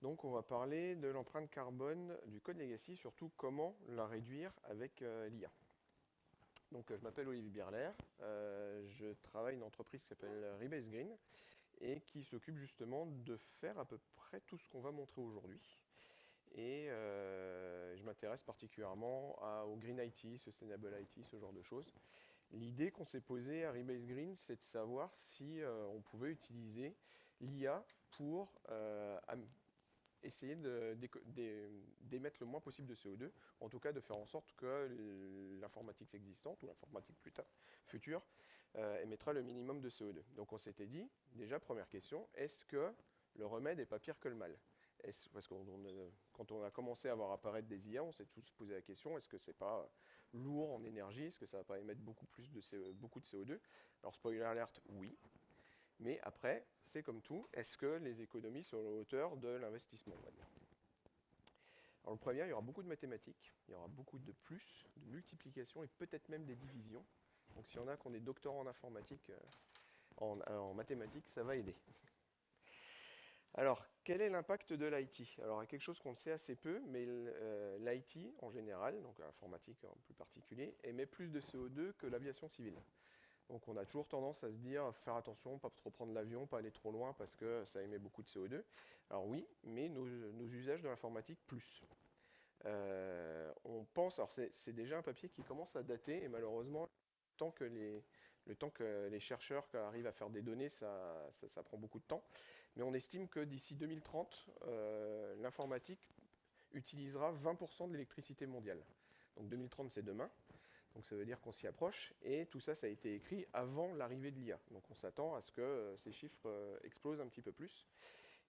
Donc, on va parler de l'empreinte carbone du code legacy, surtout comment la réduire avec l'IA. Donc, je m'appelle Olivier Bierler, je travaille dans une entreprise qui s'appelle Rebase Green et qui s'occupe justement de faire à peu près tout ce qu'on va montrer aujourd'hui. Et je m'intéresse particulièrement au Green IT, Sustainable IT, ce genre de choses. L'idée qu'on s'est posée à Rebase Green, c'est de savoir si on pouvait utiliser l'IA pour essayer d'émettre le moins possible de CO2, en tout cas de faire en sorte que l'informatique existante, ou l'informatique future, émettra le minimum de CO2. Donc on s'était dit, déjà première question, est-ce que le remède n'est pas pire que le mal? Parce que quand on a commencé à voir apparaître des IA, on s'est tous posé la question, est-ce que c'est pas lourd en énergie? Est-ce que ça va pas émettre beaucoup de CO2? Alors spoiler alert, oui. Mais après, c'est comme tout, est-ce que les économies sont à la hauteur de l'investissement, on va dire. Alors le premier, il y aura beaucoup de mathématiques, il y aura beaucoup de plus, de multiplication et peut-être même des divisions. Donc s'il y en a qui ont des doctorats en informatique, en mathématiques, ça va aider. Alors, quel est l'impact de l'IT? Alors, il y a quelque chose qu'on sait assez peu, mais l'IT en général, donc l'informatique en plus particulier, émet plus de CO2 que l'aviation civile. Donc on a toujours tendance à se dire, faire attention, pas trop prendre l'avion, pas aller trop loin parce que ça émet beaucoup de CO2. Alors oui, mais nos usages de l'informatique plus. On pense, alors c'est déjà un papier qui commence à dater et malheureusement, le temps que les chercheurs arrivent à faire des données, ça prend beaucoup de temps. Mais on estime que d'ici 2030, l'informatique utilisera 20% de l'électricité mondiale. Donc 2030, c'est demain. Donc ça veut dire qu'on s'y approche. Et tout ça, ça a été écrit avant l'arrivée de l'IA. Donc on s'attend à ce que ces chiffres explosent un petit peu plus.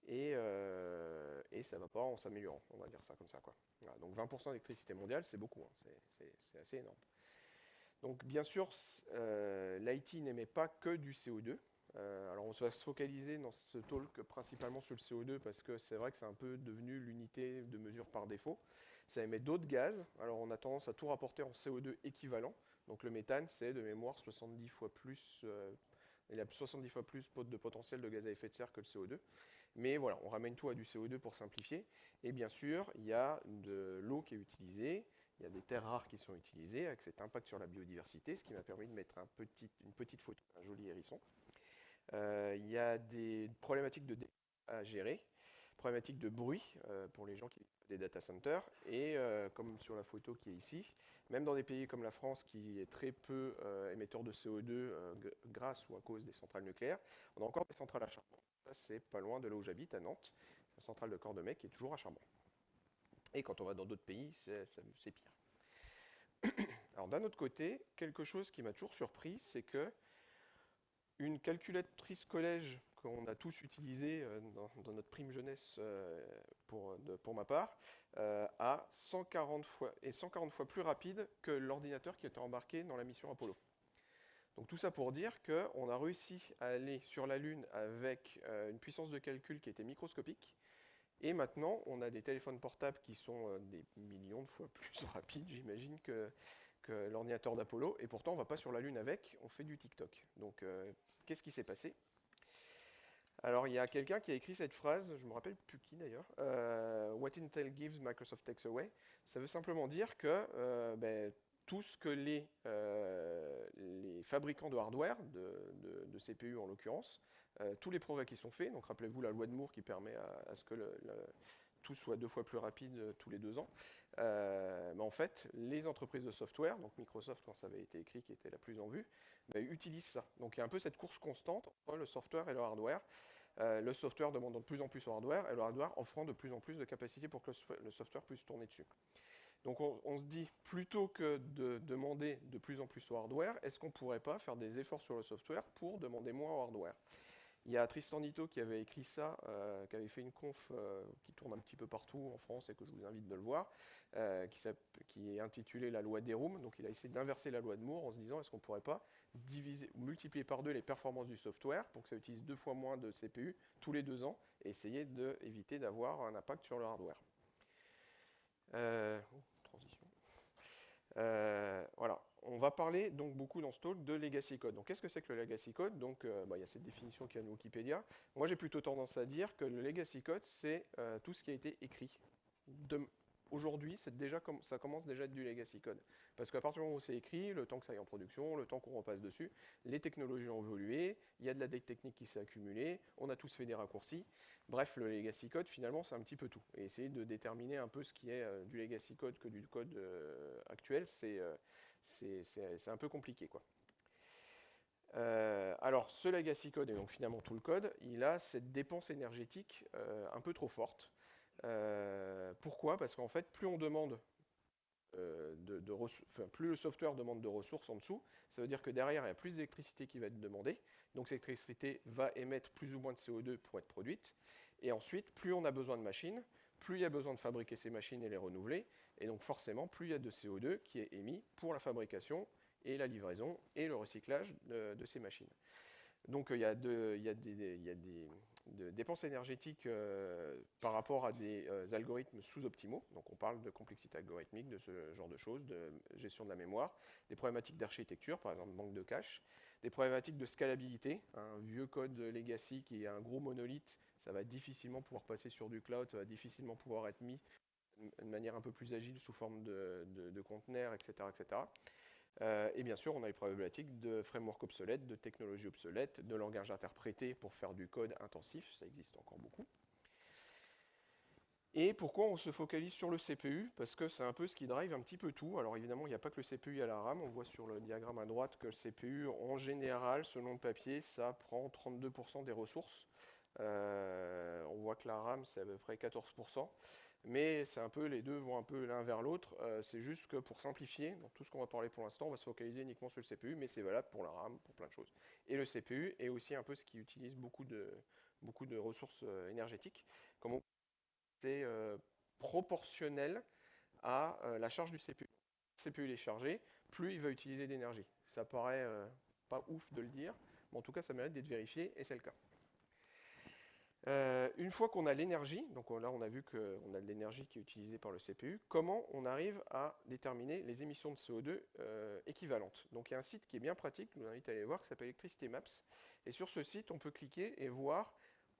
Et ça ne va pas en s'améliorant, on va dire ça comme ça, quoi. Voilà, donc 20% d'électricité mondiale, c'est beaucoup, hein, c'est assez énorme. Donc bien sûr, l'IT n'émet pas que du CO2. Alors on va se focaliser dans ce talk principalement sur le CO2 parce que c'est vrai que c'est un peu devenu l'unité de mesure par défaut. Ça émet d'autres gaz. Alors on a tendance à tout rapporter en CO2 équivalent. Donc le méthane, c'est de mémoire 70 fois plus, il a 70 fois plus de potentiel de gaz à effet de serre que le CO2. Mais voilà, on ramène tout à du CO2 pour simplifier. Et bien sûr, il y a de l'eau qui est utilisée, il y a des terres rares qui sont utilisées avec cet impact sur la biodiversité, ce qui m'a permis de mettre une petite photo, un joli hérisson. Il y a des problématiques de dégâts à gérer, problématiques de bruit pour les gens qui ont des data centers, et comme sur la photo qui est ici, même dans des pays comme la France qui est très peu émetteur de CO2 grâce ou à cause des centrales nucléaires, on a encore des centrales à charbon. Ça, c'est pas loin de là où j'habite, à Nantes, la centrale de Cordemais qui est toujours à charbon. Et quand on va dans d'autres pays, c'est pire. Alors d'un autre côté, quelque chose qui m'a toujours surpris, c'est que une calculatrice collège qu'on a tous utilisée dans notre prime jeunesse pour ma part, est 140 fois plus rapide que l'ordinateur qui était embarqué dans la mission Apollo. Donc tout ça pour dire qu'on a réussi à aller sur la Lune avec une puissance de calcul qui était microscopique. Et maintenant, on a des téléphones portables qui sont des millions de fois plus rapides, j'imagine, que l'ordinateur d'Apollo. Et pourtant, on ne va pas sur la Lune avec, on fait du TikTok. Donc, qu'est-ce qui s'est passé? Alors, il y a quelqu'un qui a écrit cette phrase, je ne me rappelle plus qui d'ailleurs, What Intel gives, Microsoft takes away. Ça veut simplement dire que tout ce que les fabricants de hardware, de CPU en l'occurrence, tous les progrès qui sont faits, donc rappelez-vous la loi de Moore qui permet à ce que tout soit 2 fois plus rapide tous les 2 ans. Mais en fait, les entreprises de software, donc Microsoft quand ça avait été écrit, qui était la plus en vue, utilisent ça. Donc il y a un peu cette course constante entre le software et le hardware. Le software demandant de plus en plus au hardware et le hardware offrant de plus en plus de capacités pour que le software puisse tourner dessus. Donc on se dit, plutôt que de demander de plus en plus au hardware, est-ce qu'on ne pourrait pas faire des efforts sur le software pour demander moins au hardware? Il y a Tristan Nitto qui avait écrit ça, qui avait fait une conf qui tourne un petit peu partout en France et que je vous invite de le voir, qui est intitulée La loi des Rooms. Donc il a essayé d'inverser la loi de Moore en se disant est-ce qu'on ne pourrait pas diviser ou multiplier par 2 les performances du software pour que ça utilise 2 fois moins de CPU tous les 2 ans et essayer d'éviter d'avoir un impact sur le hardware. Transition. Voilà. on va parler donc beaucoup dans ce talk de legacy code. Donc qu'est-ce que c'est que le legacy code? Donc il y a cette définition qui est dans Wikipédia. Moi j'ai plutôt tendance à dire que le legacy code c'est tout ce qui a été écrit. Aujourd'hui, ça commence déjà à être du legacy code. Parce qu'à partir du moment où c'est écrit, le temps que ça aille en production, le temps qu'on repasse dessus, les technologies ont évolué, il y a de la dette technique qui s'est accumulée, on a tous fait des raccourcis. Bref, le legacy code, finalement, c'est un petit peu tout. Et essayer de déterminer un peu ce qui est du legacy code que du code actuel, c'est un peu compliqué, quoi. Alors, ce legacy code, et donc finalement tout le code, il a cette dépense énergétique un peu trop forte. Pourquoi? Parce qu'en fait, plus on demande plus le software demande de ressources en dessous, ça veut dire que derrière, il y a plus d'électricité qui va être demandée. Donc cette électricité va émettre plus ou moins de CO2 pour être produite. Et ensuite, plus on a besoin de machines, plus il y a besoin de fabriquer ces machines et les renouveler. Et donc forcément, plus il y a de CO2 qui est émis pour la fabrication et la livraison et le recyclage de ces machines. Donc il y a des dépenses énergétiques par rapport à des algorithmes sous-optimaux. Donc on parle de complexité algorithmique, de ce genre de choses, de gestion de la mémoire, des problématiques d'architecture, par exemple manque de cache, des problématiques de scalabilité. Un vieux code legacy qui est un gros monolithe, ça va difficilement pouvoir passer sur du cloud, ça va difficilement pouvoir être mis de manière un peu plus agile sous forme de conteneurs, etc., etc. Et bien sûr, on a les problématiques de framework obsolètes, de technologies obsolètes, de langage interprété pour faire du code intensif, ça existe encore beaucoup. Et pourquoi on se focalise sur le CPU? Parce que c'est un peu ce qui drive un petit peu tout. Alors évidemment, il n'y a pas que le CPU, il y a la RAM. On voit sur le diagramme à droite que le CPU, en général, selon le papier, ça prend 32% des ressources. On voit que la RAM, c'est à peu près 14%. Mais c'est un peu, les deux vont un peu l'un vers l'autre. C'est juste que pour simplifier, dans tout ce qu'on va parler pour l'instant, on va se focaliser uniquement sur le CPU, mais c'est valable pour la RAM, pour plein de choses. Et le CPU est aussi un peu ce qui utilise beaucoup de ressources énergétiques. Comme on c'est proportionnel à la charge du CPU. Plus le CPU il est chargé, plus il va utiliser d'énergie. Ça paraît pas ouf de le dire, mais en tout cas ça mérite d'être vérifié et c'est le cas. Une fois qu'on a l'énergie, donc là on a vu qu'on a de l'énergie qui est utilisée par le CPU, comment on arrive à déterminer les émissions de CO2 équivalentes? Donc il y a un site qui est bien pratique, je vous invite à aller voir, qui s'appelle Electricity Maps. Et sur ce site, on peut cliquer et voir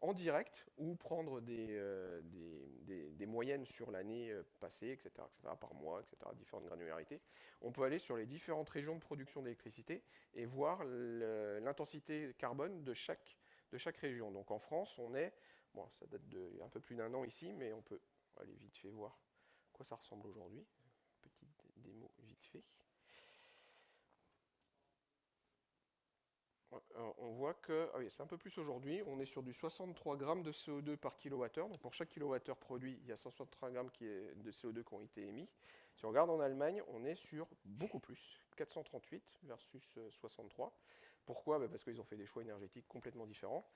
en direct ou prendre des moyennes sur l'année passée, etc., par mois, etc., différentes granularités. On peut aller sur les différentes régions de production d'électricité et voir l'intensité carbone de chaque région. Donc en France, on est, bon, ça date d'un peu plus d'un an ici, mais on peut aller vite fait voir à quoi ça ressemble aujourd'hui. Petite démo vite fait. On voit que, ah oui, c'est un peu plus aujourd'hui, on est sur du 63 grammes de CO2 par kilowattheure. Donc pour chaque kilowattheure produit, il y a 163 grammes de CO2 qui ont été émis. Si on regarde en Allemagne, on est sur beaucoup plus, 438 versus 63. Pourquoi? Parce qu'ils ont fait des choix énergétiques complètement différents.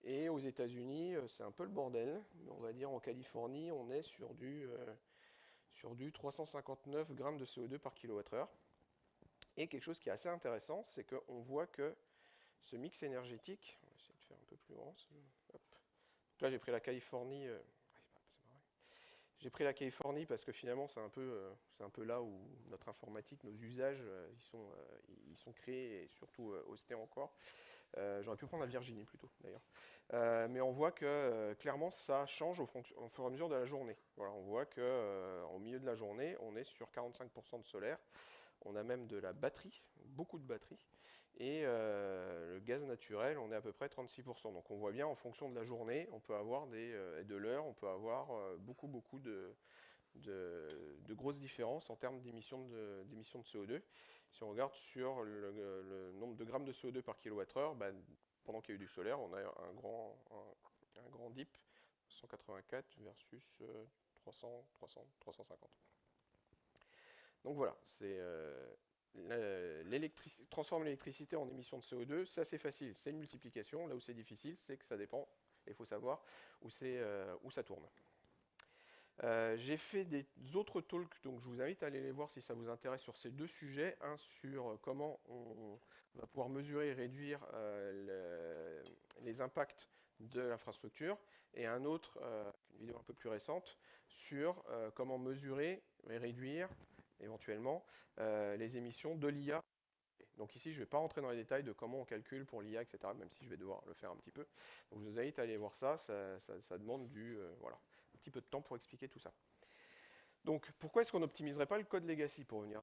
Et aux États-Unis, c'est un peu le bordel. On va dire en Californie, on est sur du 359 grammes de CO2 par kilowattheure. Et quelque chose qui est assez intéressant, c'est qu'on voit que ce mix énergétique, on va essayer de faire un peu plus grand. Hop. Donc là, j'ai pris la Californie. J'ai pris la Californie parce que finalement, c'est un peu là où notre informatique, nos usages, ils sont créés et surtout hostés encore. J'aurais pu prendre la Virginie plutôt, d'ailleurs. Mais on voit que clairement, ça change au fur et à mesure de la journée. Voilà, on voit qu'au milieu de la journée, on est sur 45% de solaire. On a même de la batterie, beaucoup de batterie. Et le gaz naturel, on est à peu près 36%. Donc on voit bien en fonction de la journée, on peut avoir de l'heure, on peut avoir beaucoup de grosses différences en termes d'émissions de CO2. Si on regarde sur le nombre de grammes de CO2 par kilowattheure, pendant qu'il y a eu du solaire, on a un grand dip, 184 versus 300, 350. Donc voilà, c'est transformer l'électricité en émissions de CO2, c'est assez facile, c'est une multiplication. Là où c'est difficile, c'est que ça dépend, et il faut savoir où ça tourne. J'ai fait des autres talks, donc je vous invite à aller les voir si ça vous intéresse sur ces deux sujets. Un sur comment on va pouvoir mesurer et réduire les impacts de l'infrastructure, et un autre, une vidéo un peu plus récente, sur comment mesurer et réduire éventuellement, les émissions de l'IA. Donc ici, je ne vais pas rentrer dans les détails de comment on calcule pour l'IA, etc., même si je vais devoir le faire un petit peu. Donc je vous invite à aller voir ça, ça demande voilà, un petit peu de temps pour expliquer tout ça. Donc pourquoi est-ce qu'on n'optimiserait pas le code legacy pour venir?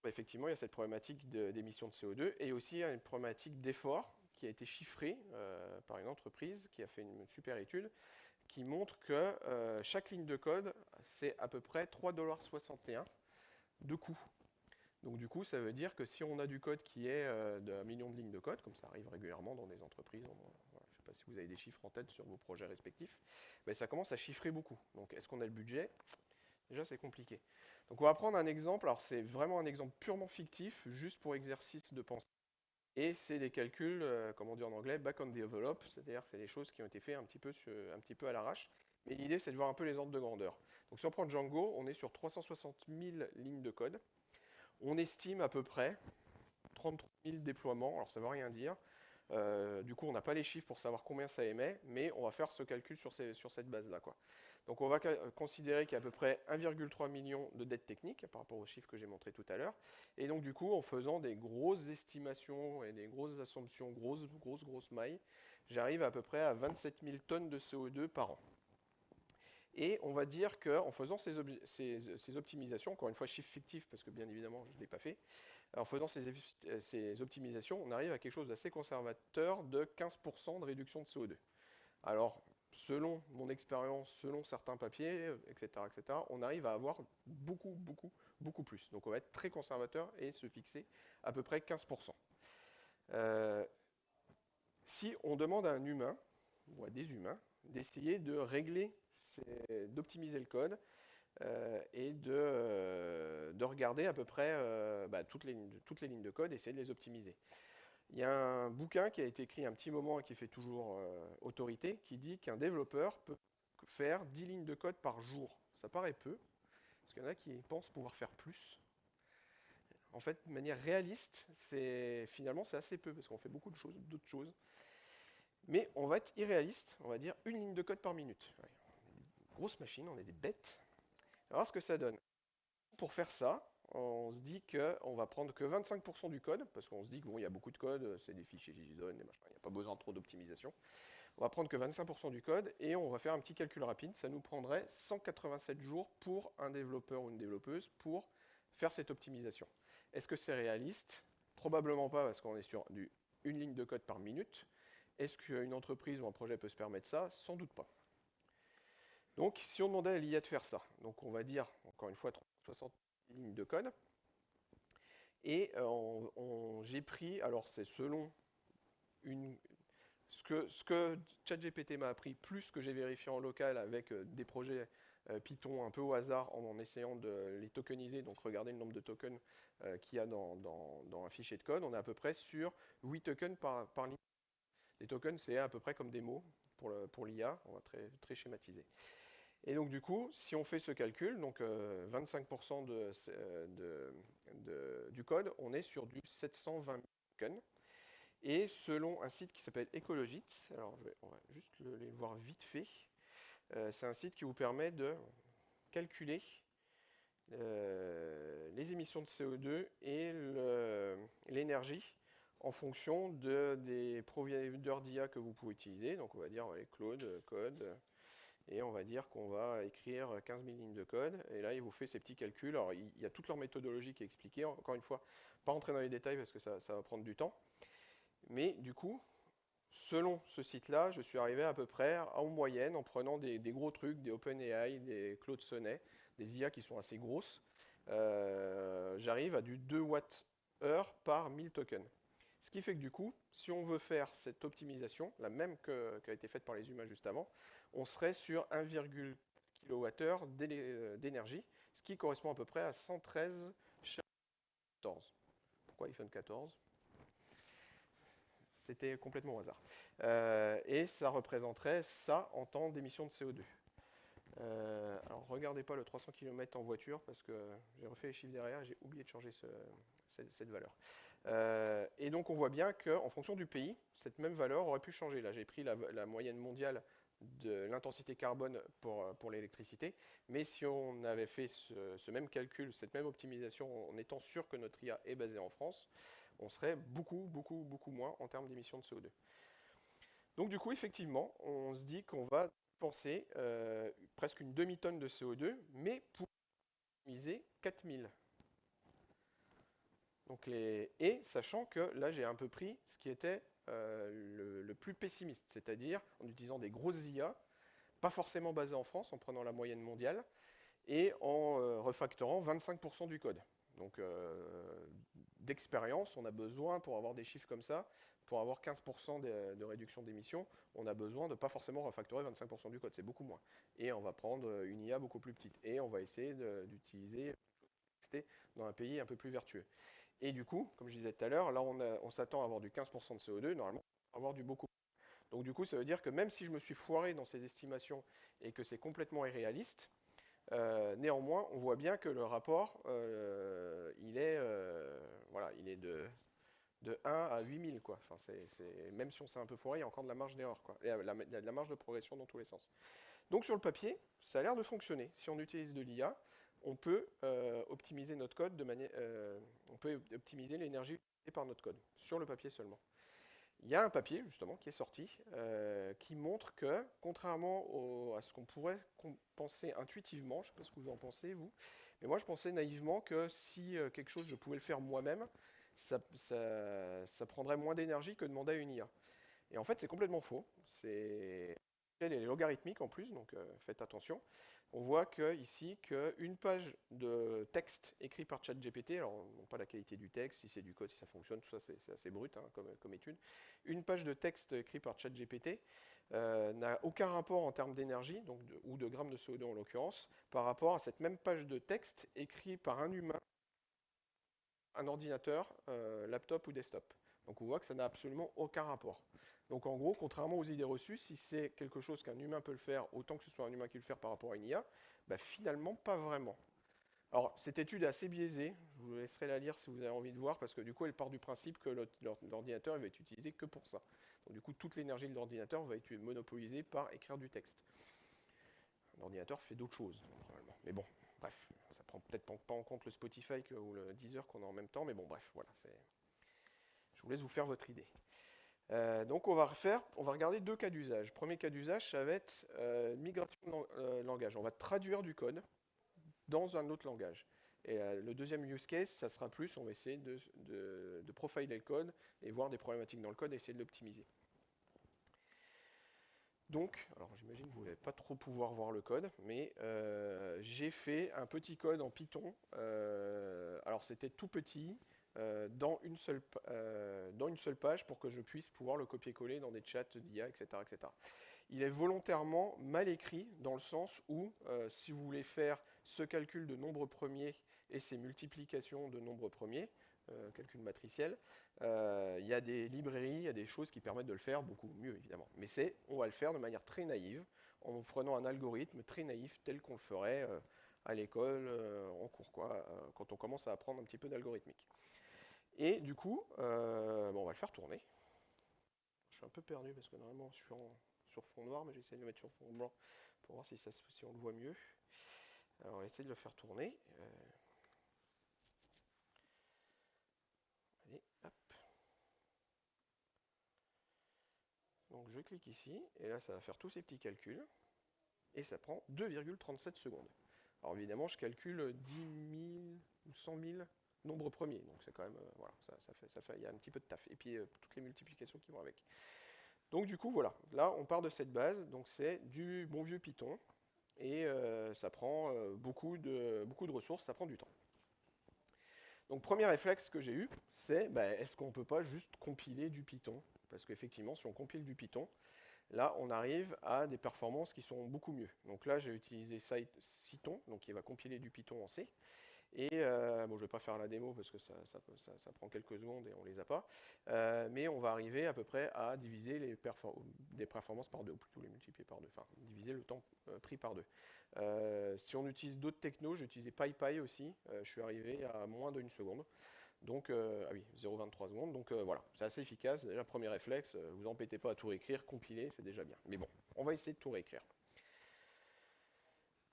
Effectivement, il y a cette problématique d'émissions de CO2 et aussi une problématique d'effort qui a été chiffrée par une entreprise qui a fait une super étude qui montre que chaque ligne de code, c'est à peu près 3,61 $ de coût. Donc du coup, ça veut dire que si on a du code qui est d'un million de lignes de code, comme ça arrive régulièrement dans des entreprises, voilà, je ne sais pas si vous avez des chiffres en tête sur vos projets respectifs, mais ça commence à chiffrer beaucoup. Donc est-ce qu'on a le budget? Déjà, c'est compliqué. Donc on va prendre un exemple, alors c'est vraiment un exemple purement fictif, juste pour exercice de pensée. Et c'est des calculs, comme on dit en anglais, back on the envelope, c'est-à-dire c'est des choses qui ont été faites un petit peu à l'arrache. Mais l'idée, c'est de voir un peu les ordres de grandeur. Donc si on prend Django, on est sur 360 000 lignes de code. On estime à peu près 33 000 déploiements, alors ça ne veut rien dire. Du coup, on n'a pas les chiffres pour savoir combien ça émet, mais on va faire ce calcul sur cette base-là, quoi. Donc on va considérer qu'il y a à peu près 1,3 million de dettes techniques par rapport aux chiffres que j'ai montrés tout à l'heure. Et donc du coup, en faisant des grosses estimations et des grosses assumptions, grosses mailles, j'arrive à peu près à 27 000 tonnes de CO2 par an. Et on va dire qu'en faisant ces optimisations, encore une fois chiffre fictif parce que bien évidemment je ne l'ai pas fait, en faisant ces optimisations, on arrive à quelque chose d'assez conservateur de 15% de réduction de CO2. Alors, selon mon expérience, selon certains papiers, etc., on arrive à avoir beaucoup plus. Donc on va être très conservateur et se fixer à peu près 15%. Si on demande à un humain, ou à des humains, d'essayer de régler, d'optimiser le code et de regarder à peu près toutes les lignes de code et essayer de les optimiser. Il y a un bouquin qui a été écrit un petit moment et qui fait toujours autorité, qui dit qu'un développeur peut faire 10 lignes de code par jour. Ça paraît peu, parce qu'il y en a qui pensent pouvoir faire plus. En fait, de manière réaliste, finalement c'est assez peu, parce qu'on fait beaucoup d'autres choses. Mais on va être irréaliste, on va dire une ligne de code par minute. Ouais, on est des grosses machines, on est des bêtes. Alors ce que ça donne. Pour faire ça, on se dit qu'on va prendre que 25% du code, parce qu'on se dit qu'il y a beaucoup de code, c'est des fichiers JSON, des machins, il n'y a pas besoin de trop d'optimisation. On va prendre que 25% du code et on va faire un petit calcul rapide. Ça nous prendrait 187 jours pour un développeur ou une développeuse pour faire cette optimisation. Est-ce que c'est réaliste? Probablement pas, parce qu'on est sur une ligne de code par minute. Est-ce qu'une entreprise ou un projet peut se permettre ça? Sans doute pas. Donc, si on demandait à l'IA de faire ça, donc on va dire, encore une fois, 60 lignes de code, et j'ai pris, alors c'est selon ce que ChatGPT m'a appris, plus ce que j'ai vérifié en local avec des projets Python un peu au hasard en essayant de les tokeniser, donc regarder le nombre de tokens qu'il y a dans un fichier de code, on est à peu près sur 8 tokens par ligne. Les tokens, c'est à peu près comme des mots pour l'IA, on va très schématiser. Et donc du coup, si on fait ce calcul, donc 25% du code, on est sur du 720 tokens. Et selon un site qui s'appelle Ecologits, alors on va juste les voir vite fait, c'est un site qui vous permet de calculer les émissions de CO2 et l'énergie en fonction des providers d'IA que vous pouvez utiliser. Donc on va dire Claude, Code, et on va dire qu'on va écrire 15 000 lignes de code, et là il vous fait ces petits calculs. Alors il y a toute leur méthodologie qui est expliquée, encore une fois, pas rentrer dans les détails parce que ça va prendre du temps. Mais du coup, selon ce site-là, je suis arrivé à peu près en moyenne, en prenant des gros trucs, des OpenAI, des Claude Sonnet, des IA qui sont assez grosses, j'arrive à du 2 Wh par 1000 tokens. Ce qui fait que du coup, si on veut faire cette optimisation, la même qui a été faite par les humains juste avant, on serait sur 1,4 kWh d'énergie, ce qui correspond à peu près à 113 14. Pourquoi iPhone 14 ? C'était complètement au hasard. Et ça représenterait ça en temps d'émission de CO2. Alors regardez pas le 300 km en voiture parce que j'ai refait les chiffres derrière et j'ai oublié de changer cette valeur. Et donc on voit bien qu'en fonction du pays, cette même valeur aurait pu changer. Là j'ai pris la moyenne mondiale de l'intensité carbone pour l'électricité, mais si on avait fait ce même calcul, cette même optimisation en étant sûr que notre IA est basée en France, on serait beaucoup moins en termes d'émissions de CO2. Donc du coup, effectivement, on se dit qu'on va penser presque une demi-tonne de CO2, mais pour optimiser 4000. Et sachant que là, j'ai un peu pris ce qui était le plus pessimiste, c'est-à-dire en utilisant des grosses IA, pas forcément basées en France, en prenant la moyenne mondiale, et en refactorant 25% du code. Donc d'expérience, on a besoin, pour avoir des chiffres comme ça, pour avoir 15% de réduction d'émissions, on a besoin de pas forcément refactorer 25% du code, c'est beaucoup moins. Et on va prendre une IA beaucoup plus petite. Et on va essayer d'utiliser dans un pays un peu plus vertueux. Et du coup, comme je disais tout à l'heure, là on s'attend à avoir du 15% de CO2, normalement on va avoir du beaucoup. Donc du coup, ça veut dire que même si je me suis foiré dans ces estimations et que c'est complètement irréaliste, néanmoins, on voit bien que le rapport, voilà, il est de 1 à 8000, quoi. Enfin, même si on s'est un peu foiré, il y a encore de la marge d'erreur, quoi. Il y a de la marge de progression dans tous les sens. Donc sur le papier, ça a l'air de fonctionner. Si on utilise de l'IA, on peut optimiser notre code on peut optimiser l'énergie utilisée par notre code, sur le papier seulement. Il y a un papier, justement, qui est sorti, qui montre que, contrairement à ce qu'on pourrait penser intuitivement, je ne sais pas ce que vous en pensez, vous, mais moi je pensais naïvement que si quelque chose je pouvais le faire moi-même, ça prendrait moins d'énergie que de demander à une IA. Et en fait, c'est complètement faux. Elle est logarithmique en plus, donc faites attention. On voit ici qu'une page de texte écrit par ChatGPT, alors non pas la qualité du texte, si c'est du code, si ça fonctionne, tout ça c'est assez brut hein, comme étude. Une page de texte écrit par ChatGPT n'a aucun rapport en termes d'énergie, ou de grammes de CO2 en l'occurrence, par rapport à cette même page de texte écrite par un humain, un ordinateur, laptop ou desktop. Donc on voit que ça n'a absolument aucun rapport. Donc en gros, contrairement aux idées reçues, si c'est quelque chose qu'un humain peut le faire, autant que ce soit un humain qui le fait par rapport à une IA, bah finalement pas vraiment. Alors cette étude est assez biaisée, je vous laisserai la lire si vous avez envie de voir, parce que du coup elle part du principe que l'ordinateur va être utilisé que pour ça. Donc du coup toute l'énergie de l'ordinateur va être monopolisée par écrire du texte. L'ordinateur fait d'autres choses, probablement. Mais bon, bref, ça prend peut-être pas en compte le Spotify ou le Deezer qu'on a en même temps, mais bon bref, voilà, je vous laisse vous faire votre idée. Donc on va regarder deux cas d'usage. Premier cas d'usage, ça va être migration de langage. On va traduire du code dans un autre langage. Et le deuxième use case, ça sera plus, on va essayer de profiler le code et voir des problématiques dans le code et essayer de l'optimiser. Donc, alors j'imagine que vous n'allez pas trop pouvoir voir le code, mais j'ai fait un petit code en Python. Alors c'était tout petit, dans une seule page pour que je puisse pouvoir le copier-coller dans des chats d'IA, etc., etc. Il est volontairement mal écrit dans le sens où, si vous voulez faire ce calcul de nombre premier et ces multiplications de nombres premiers, calcul matriciel, il y a des librairies, il y a des choses qui permettent de le faire beaucoup mieux, évidemment. Mais on va le faire de manière très naïve, en prenant un algorithme très naïf tel qu'on le ferait à l'école, en cours, quoi, quand on commence à apprendre un petit peu d'algorithmique. Et du coup, on va le faire tourner. Je suis un peu perdu parce que normalement je suis sur fond noir, mais j'essaie de le mettre sur fond blanc pour voir si on le voit mieux. Alors on va essayer de le faire tourner. Allez, hop. Donc je clique ici, et là ça va faire tous ces petits calculs, et ça prend 2,37 secondes. Alors évidemment, je calcule 10 000 ou 100 000 nombres premiers, donc c'est quand même, voilà, il y a un petit peu de taf, et puis toutes les multiplications qui vont avec. Donc du coup, voilà, là on part de cette base, donc c'est du bon vieux Python, et ça prend beaucoup de ressources, ça prend du temps. Donc premier réflexe que j'ai eu, c'est est-ce qu'on ne peut pas juste compiler du Python? Parce qu'effectivement, si on compile du Python, là on arrive à des performances qui sont beaucoup mieux. Donc là j'ai utilisé Cython, donc qui va compiler du Python en C. Et je ne vais pas faire la démo parce que ça prend quelques secondes et on ne les a pas. Mais on va arriver à peu près à diviser des performances par deux, ou plutôt les multiplier par deux, enfin diviser le temps pris par deux. Si on utilise d'autres technos, j'ai utilisé PyPy aussi, je suis arrivé à moins d'une seconde. Donc, ah oui, 0,23 secondes. Donc voilà, c'est assez efficace. Déjà, premier réflexe, vous embêtez pas à tout réécrire, compiler, c'est déjà bien. Mais bon, on va essayer de tout réécrire.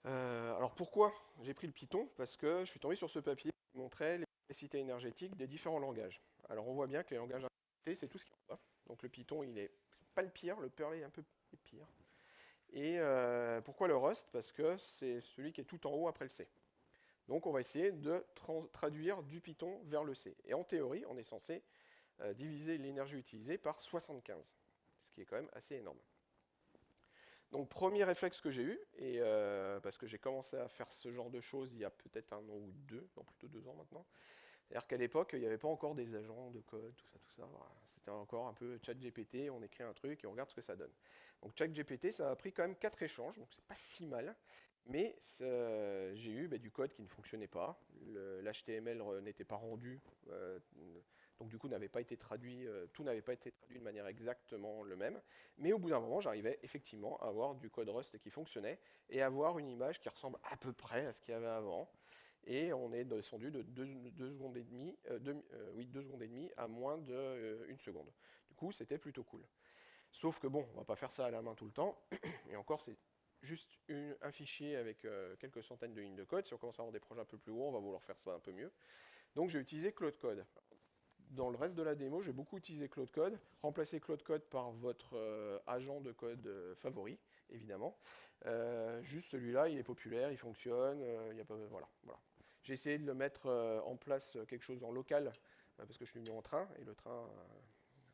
Alors pourquoi j'ai pris le Python? Parce que je suis tombé sur ce papier qui montrait l'efficacité énergétique des différents langages. Alors on voit bien que les langages implémentés, c'est tout ce qui est en bas. Donc le Python, c'est pas le pire, le Perl est un peu pire. Et pourquoi le Rust? Parce que c'est celui qui est tout en haut après le C. Donc on va essayer de traduire du Python vers le C. Et en théorie, on est censé diviser l'énergie utilisée par 75, ce qui est quand même assez énorme. Donc premier réflexe que j'ai eu, et parce que j'ai commencé à faire ce genre de choses il y a peut-être 1 an ou 2, non plutôt 2 ans maintenant, c'est-à-dire qu'à l'époque, il n'y avait pas encore des agents de code, tout ça. Voilà. C'était encore un peu ChatGPT, on écrit un truc et on regarde ce que ça donne. Donc ChatGPT, ça a pris quand même 4 échanges, donc c'est pas si mal. Mais j'ai eu du code qui ne fonctionnait pas, l'HTML n'était pas rendu, donc du coup n'avait pas été traduit, tout n'avait pas été traduit de manière exactement le même. Mais au bout d'un moment, j'arrivais effectivement à avoir du code Rust qui fonctionnait et à avoir une image qui ressemble à peu près à ce qu'il y avait avant. Et on est descendu de 2 secondes et demie, 2 secondes et demie à moins de 1 seconde. Du coup, c'était plutôt cool. Sauf que bon, on va pas faire ça à la main tout le temps. Et encore, c'est juste un fichier avec quelques centaines de lignes de code. Si on commence à avoir des projets un peu plus gros, on va vouloir faire ça un peu mieux. Donc j'ai utilisé Claude Code. Dans le reste de la démo, j'ai beaucoup utilisé Claude Code. Remplacez Claude Code par votre agent de code favori, évidemment. Juste celui-là, il est populaire, il fonctionne. Il y a pas, voilà. J'ai essayé de le mettre en place quelque chose en local, parce que je suis venu en train, et le train,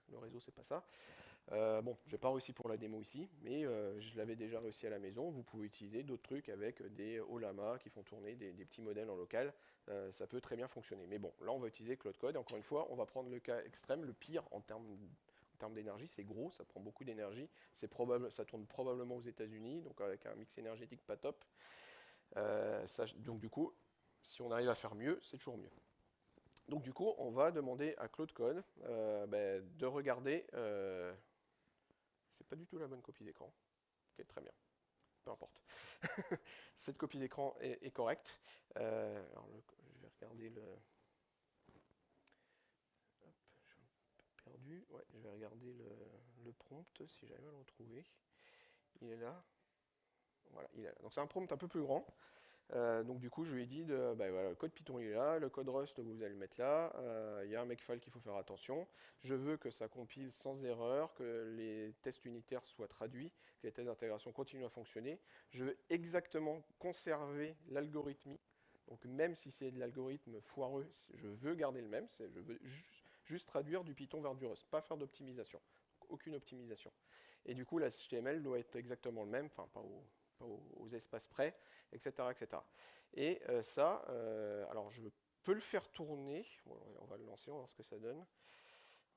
le réseau, c'est pas ça. Bon, j'ai pas réussi pour la démo ici, mais je l'avais déjà réussi à la maison. Vous pouvez utiliser d'autres trucs avec des Olama qui font tourner des petits modèles en local. Ça peut très bien fonctionner. Mais bon, là, on va utiliser Claude Code. Encore une fois, on va prendre le cas extrême, le pire en termes d'énergie. C'est gros, ça prend beaucoup d'énergie. Ça tourne probablement aux États-Unis, donc avec un mix énergétique pas top. Donc du coup, si on arrive à faire mieux, c'est toujours mieux. Donc du coup, on va demander à Claude Code de regarder. C'est pas du tout la bonne copie d'écran. Ok, très bien. Peu importe. Cette copie d'écran est correcte. Alors je vais regarder le. Hop, je suis un peu perdu. Ouais, je vais regarder le prompt si j'arrive à le retrouver. Il est là. Voilà, il est là. Donc c'est un prompt un peu plus grand. Donc du coup, je lui ai dit, voilà, le code Python il est là, le code Rust vous allez le mettre là, il y a un makefile qu'il faut faire attention, je veux que ça compile sans erreur, que les tests unitaires soient traduits, que les tests d'intégration continuent à fonctionner, je veux exactement conserver l'algorithme, donc même si c'est de l'algorithme foireux, je veux garder le même, je veux juste traduire du Python vers du Rust, pas faire d'optimisation, aucune optimisation. Et du coup, l'HTML doit être exactement le même, enfin pas aux espaces près, etc. etc. Et ça, alors je peux le faire tourner, bon, on va le lancer, on va voir ce que ça donne.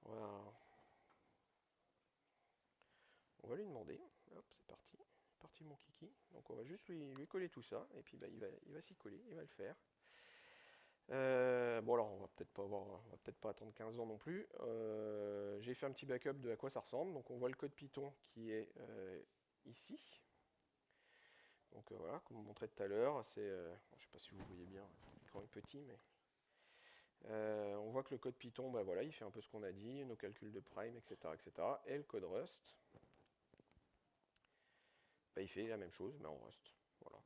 On va lui demander, hop, c'est parti mon kiki. Donc on va juste lui coller tout ça, et puis il va s'y coller, il va le faire. Bon alors on va peut-être pas attendre 15 ans non plus. J'ai fait un petit backup de à quoi ça ressemble, donc on voit le code Python qui est ici. Donc voilà, comme on montrait tout à l'heure, je ne sais pas si vous voyez bien, l'écran est petit, mais on voit que le code Python, voilà, il fait un peu ce qu'on a dit, nos calculs de prime, etc., etc. Et le code Rust, il fait la même chose, mais en Rust. Voilà.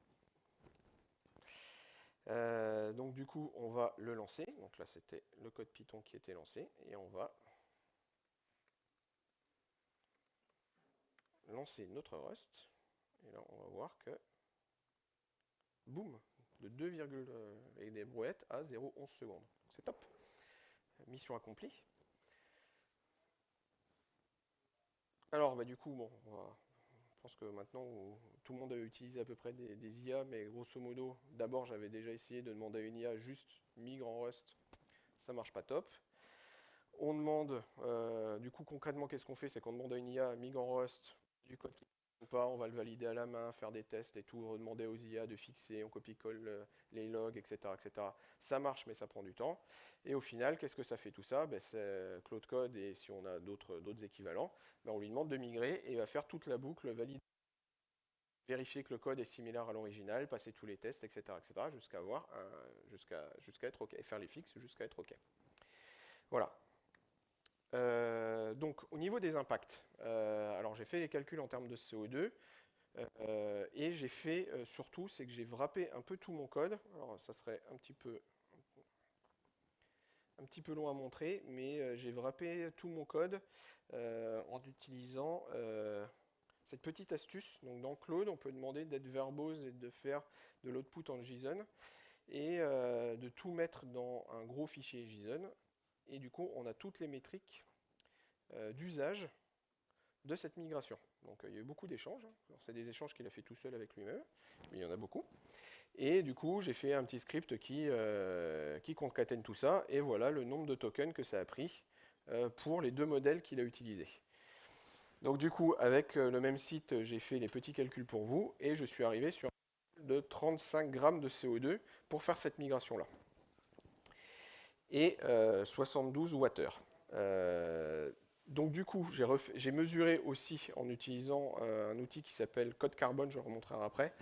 Donc du coup, on va le lancer. Donc là, c'était le code Python qui était lancé, et on va lancer notre Rust. Et là, on va voir que boum, de 2, et des brouettes à 0,11 secondes. C'est top. Mission accomplie. Alors, du coup, bon, je pense que maintenant, tout le monde a utilisé à peu près des IA, mais grosso modo, d'abord, j'avais déjà essayé de demander à une IA juste migre en Rust. Ça marche pas top. On demande, du coup, concrètement, qu'est-ce qu'on fait? C'est qu'on demande à une IA migre en Rust du code qui pas, on va le valider à la main, faire des tests et tout, demander aux IA de fixer, on copie-colle les logs, etc., etc. Ça marche, mais ça prend du temps. Et au final, qu'est-ce que ça fait tout ça? C'est Claude Code, et si on a d'autres équivalents, on lui demande de migrer et il va faire toute la boucle, valider, vérifier que le code est similaire à l'original, passer tous les tests, etc., etc., jusqu'à être OK, et faire les fixes jusqu'à être OK. Voilà. Donc, au niveau des impacts, alors j'ai fait les calculs en termes de CO2, et j'ai fait surtout, c'est que j'ai wrappé un peu tout mon code. Alors, ça serait un petit peu long à montrer, mais j'ai wrappé tout mon code en utilisant cette petite astuce. Donc, dans Claude, on peut demander d'être verbose et de faire de l'output en JSON et de tout mettre dans un gros fichier JSON. Et du coup, on a toutes les métriques d'usage de cette migration. Donc il y a eu beaucoup d'échanges. C'est des échanges qu'il a fait tout seul avec lui-même, mais il y en a beaucoup. Et du coup, j'ai fait un petit script qui concatène tout ça, et voilà le nombre de tokens que ça a pris pour les deux modèles qu'il a utilisés. Donc du coup, avec le même site, j'ai fait les petits calculs pour vous, et je suis arrivé sur de 35 grammes de CO2 pour faire cette migration-là. Et 72 Wh. Donc du coup, j'ai mesuré aussi en utilisant un outil qui s'appelle Code Carbone, je le remontrerai après,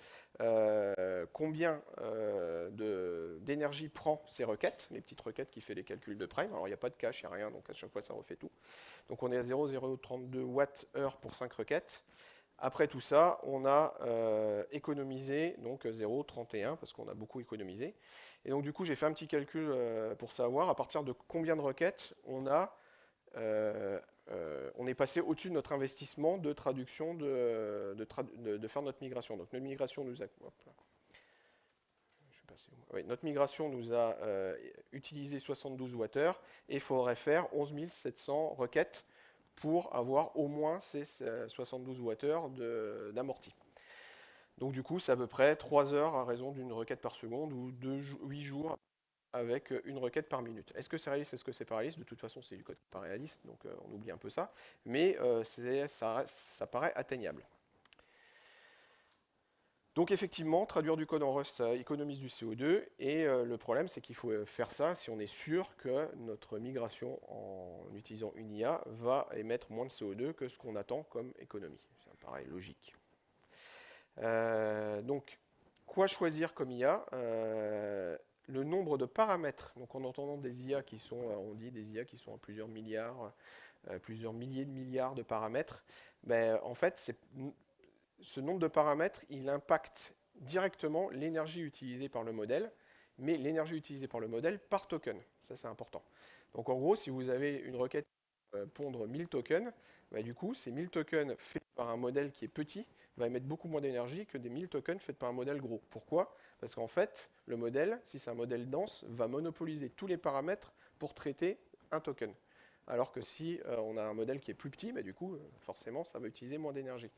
combien d'énergie prend ces requêtes, les petites requêtes qui fait les calculs de prime. Alors il n'y a pas de cache, il n'y a rien, donc à chaque fois ça refait tout. Donc on est à 0,032 Wh pour 5 requêtes. Après tout ça, on a économisé donc 0,31 parce qu'on a beaucoup économisé. Et donc du coup, j'ai fait un petit calcul pour savoir à partir de combien de requêtes on est passé au-dessus de notre investissement de traduction de faire notre migration. Donc notre migration nous a, notre migration nous a utilisé 72 Wh et il faudrait faire 11 700 requêtes pour avoir au moins ces 72 Wh d'amorti. Donc du coup, c'est à peu près 3 heures à raison d'une requête par seconde ou 8 jours avec une requête par minute. Est-ce que c'est réaliste? Est-ce que c'est pas réaliste? De toute façon, c'est du code pas réaliste, donc on oublie un peu ça. Mais ça paraît atteignable. Donc effectivement, traduire du code en Rust, ça économise du CO2. Et le problème, c'est qu'il faut faire ça si on est sûr que notre migration en utilisant une IA va émettre moins de CO2 que ce qu'on attend comme économie. Ça me paraît logique. Donc, quoi choisir comme IA? Le nombre de paramètres. Donc en entendant des IA qui sont, on dit des IA qui sont à plusieurs milliards, plusieurs milliers de milliards de paramètres, ben, en fait, ce nombre de paramètres, il impacte directement l'énergie utilisée par le modèle, mais l'énergie utilisée par le modèle par token. Ça, c'est important. Donc en gros, si vous avez une requête pondre 1000 tokens, bah, du coup, ces 1000 tokens faits par un modèle qui est petit va émettre beaucoup moins d'énergie que des 1000 tokens faits par un modèle gros. Pourquoi? Parce qu'en fait, le modèle, si c'est un modèle dense, va monopoliser tous les paramètres pour traiter un token. Alors que si on a un modèle qui est plus petit, bah, du coup, forcément, ça va utiliser moins d'énergie.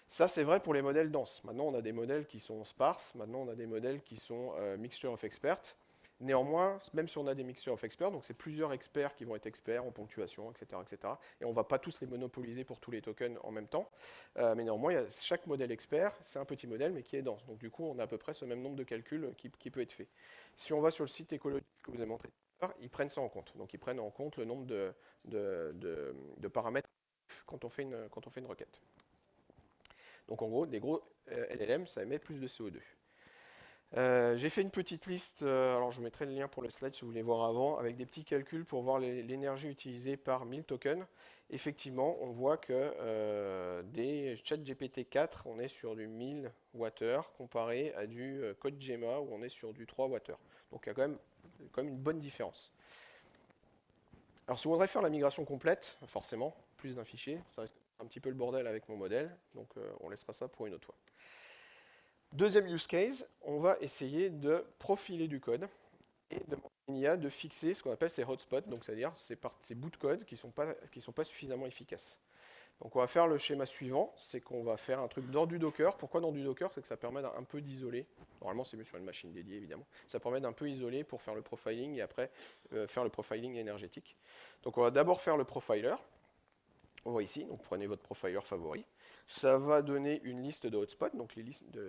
Ça, c'est vrai pour les modèles denses. Maintenant, on a des modèles qui sont sparses. Maintenant, on a des modèles qui sont mixture of experts. Néanmoins, même si on a des mixture of experts, donc c'est plusieurs experts qui vont être experts en ponctuation, etc., etc. Et on ne va pas tous les monopoliser pour tous les tokens en même temps. Mais néanmoins, chaque modèle expert, c'est un petit modèle, mais qui est dense. Donc du coup, on a à peu près ce même nombre de calculs qui peut être fait. Si on va sur le site écologique que vous avez montré, ils prennent ça en compte. Donc ils prennent en compte le nombre de paramètres quand on fait une requête. Donc en gros, des gros LLM, ça émet plus de CO2. J'ai fait une petite liste, alors je vous mettrai le lien pour le slide si vous voulez voir avant, avec des petits calculs pour voir l'énergie utilisée par 1000 tokens. Effectivement, on voit que des ChatGPT 4, on est sur du 1000 Wh comparé à du CodeGemma où on est sur du 3 Wh. Donc il y a quand même une bonne différence. Alors si on voudrait faire la migration complète, forcément, plus d'un fichier, ça reste un petit peu le bordel avec mon modèle, donc on laissera ça pour une autre fois. Deuxième use case, on va essayer de profiler du code et demander à une IA de fixer ce qu'on appelle ces hotspots, donc c'est-à-dire ces bouts de code qui sont pas suffisamment efficaces. Donc on va faire le schéma suivant, c'est qu'on va faire un truc dans du Docker. Pourquoi dans du Docker? C'est que ça permet d'un peu d'isoler. Normalement c'est mieux sur une machine dédiée évidemment. Ça permet d'un peu isoler pour faire le profiling et après faire le profiling énergétique. Donc on va d'abord faire le profiler. On voit ici, donc prenez votre profiler favori. Ça va donner une liste de hotspots, donc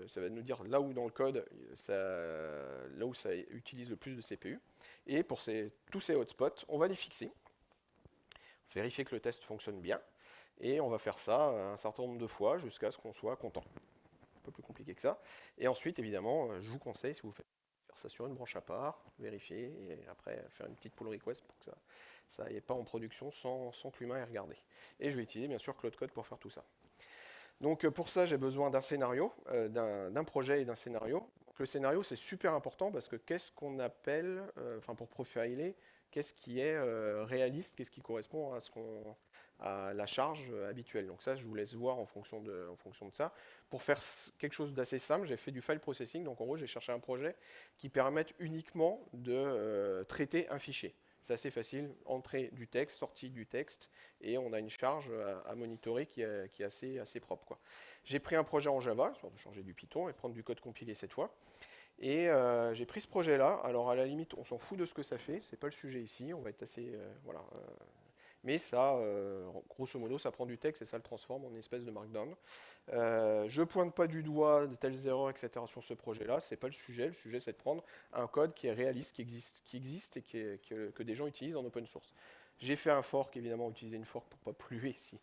ça va nous dire là où dans le code, là où ça utilise le plus de CPU. Et pour tous ces hotspots, on va les fixer, vérifier que le test fonctionne bien, et on va faire ça un certain nombre de fois jusqu'à ce qu'on soit content. Un peu plus compliqué que ça. Et ensuite, évidemment, je vous conseille, si vous faites ça sur une branche à part, vérifier, et après faire une petite pull request pour que ça n'aille pas en production sans que l'humain ait regardé. Et je vais utiliser bien sûr Claude Code pour faire tout ça. Donc pour ça, j'ai besoin d'un scénario, d'un projet et d'un scénario. Donc, le scénario, c'est super important parce que qu'est-ce qu'on appelle, pour profiler, qu'est-ce qui est réaliste, qu'est-ce qui correspond à la charge habituelle. Donc ça, je vous laisse voir en fonction de ça. Pour faire quelque chose d'assez simple, j'ai fait du file processing. Donc en gros, j'ai cherché un projet qui permette uniquement de traiter un fichier. C'est assez facile, entrée du texte, sortie du texte, et on a une charge à monitorer qui est assez propre, quoi. J'ai pris un projet en Java, histoire de changer du Python et prendre du code compilé cette fois. Et j'ai pris ce projet-là. Alors à la limite, on s'en fout de ce que ça fait, c'est pas le sujet ici, on va être assez... voilà. Mais ça, grosso modo, ça prend du texte et ça le transforme en une espèce de markdown. Je pointe pas du doigt de telles erreurs, etc. sur ce projet-là, c'est pas le sujet. Le sujet, c'est de prendre un code qui est réaliste, qui existe et que des gens utilisent en open source. J'ai fait un fork, évidemment, utiliser une fork pour pas polluer si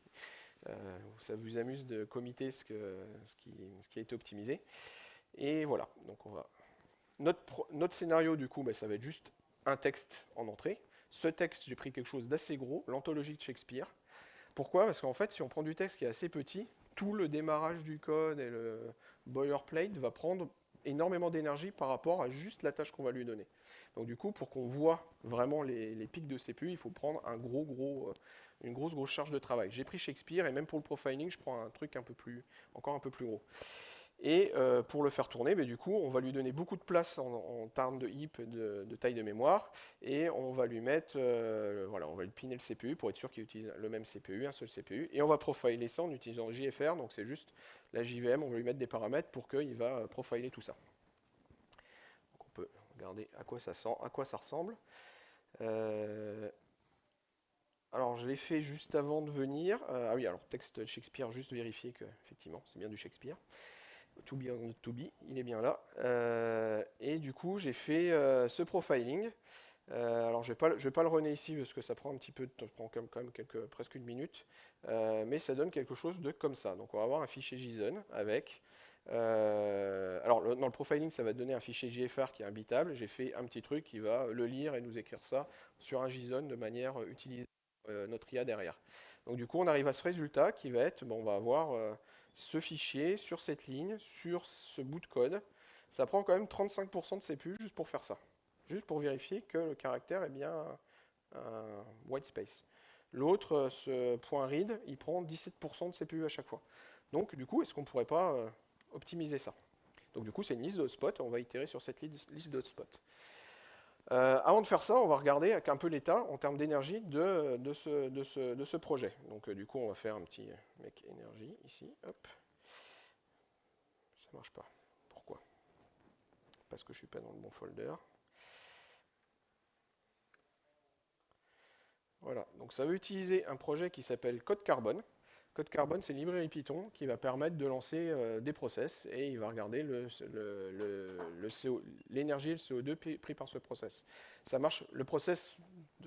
ça vous amuse de commiter ce qui a été optimisé. Et voilà, donc on va... Notre scénario, du coup, ça va être juste un texte en entrée. Ce texte, j'ai pris quelque chose d'assez gros, l'anthologie de Shakespeare. Pourquoi? Parce qu'en fait, si on prend du texte qui est assez petit, tout le démarrage du code et le boilerplate va prendre énormément d'énergie par rapport à juste la tâche qu'on va lui donner. Donc du coup, pour qu'on voit vraiment les pics de CPU, il faut prendre une grosse charge de travail. J'ai pris Shakespeare et même pour le profiling, je prends un truc encore un peu plus gros. Et pour le faire tourner, du coup, on va lui donner beaucoup de place en termes de heap, de taille de mémoire, et on va lui mettre, voilà, on va lui piner le CPU pour être sûr qu'il utilise le même CPU, un seul CPU, et on va profiler ça en utilisant JFR, donc c'est juste la JVM, on va lui mettre des paramètres pour qu'il va profiler tout ça. Donc on peut regarder à quoi ça ressemble. Alors je l'ai fait juste avant de venir. Ah oui, alors texte Shakespeare, juste vérifier que effectivement c'est bien du Shakespeare. To be or not to be, il est bien là. Et du coup, j'ai fait ce profiling. Alors, je vais pas le runner ici parce que ça prend un petit peu de temps, ça prend quand même presque une minute. Mais ça donne quelque chose de comme ça. Donc, on va avoir un fichier JSON avec. Alors, dans le profiling, ça va donner un fichier JFR qui est imbitable. J'ai fait un petit truc qui va le lire et nous écrire ça sur un JSON de manière utiliser notre IA derrière. Donc, du coup, on arrive à ce résultat qui va être, on va avoir ce fichier sur cette ligne, sur ce bout de code. Ça prend quand même 35% de CPU juste pour faire ça. Juste pour vérifier que le caractère est bien un white space. L'autre, ce point read, il prend 17% de CPU à chaque fois. Donc du coup, est-ce qu'on ne pourrait pas optimiser ça? Donc du coup, c'est une liste d'hotspots, on va itérer sur cette liste d'hotspots. Avant de faire ça, on va regarder avec un peu l'état en termes d'énergie de ce projet. Donc du coup, on va faire un petit make énergie ici. Hop. Ça marche pas. Pourquoi? Parce que je suis pas dans le bon folder. Voilà. Donc ça veut utiliser un projet qui s'appelle Code Carbone. Code Carbone, c'est une librairie Python qui va permettre de lancer des process et il va regarder l'énergie et le CO2 pris par ce process. Ça marche, le process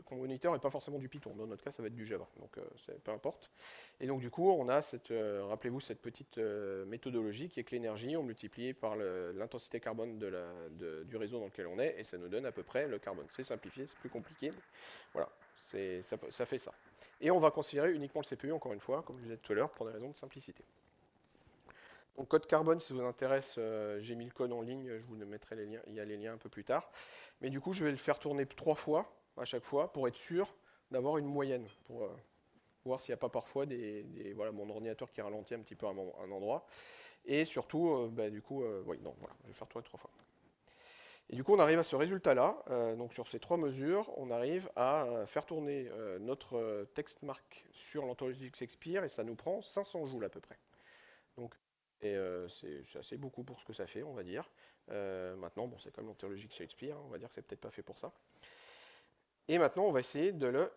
qu'on moniteur n'est pas forcément du Python, dans notre cas ça va être du Java, donc peu importe. Et donc du coup on a rappelez-vous cette petite méthodologie qui est que l'énergie, on multiplie par l'intensité carbone du réseau dans lequel on est et ça nous donne à peu près le carbone. C'est simplifié, c'est plus compliqué, mais voilà, ça fait ça. Et on va considérer uniquement le CPU, encore une fois, comme je disais tout à l'heure, pour des raisons de simplicité. Donc code carbone, si ça vous intéresse, j'ai mis le code en ligne, je vous mettrai les liens, il y a les liens un peu plus tard. Mais du coup, je vais le faire tourner 3 fois, à chaque fois, pour être sûr d'avoir une moyenne, pour voir s'il n'y a pas parfois voilà, mon ordinateur qui ralentit un petit peu à un endroit. Et surtout, du coup, oui, non, voilà, je vais faire tourner 3 fois. Et du coup, on arrive à ce résultat-là. Donc sur ces 3 mesures, on arrive à faire tourner notre text mark sur l'anthologie de Shakespeare et ça nous prend 500 joules à peu près. Donc, c'est assez beaucoup pour ce que ça fait, on va dire. Maintenant, c'est comme l'anthologie de Shakespeare, on va dire que c'est peut-être pas fait pour ça. Et maintenant, on va essayer de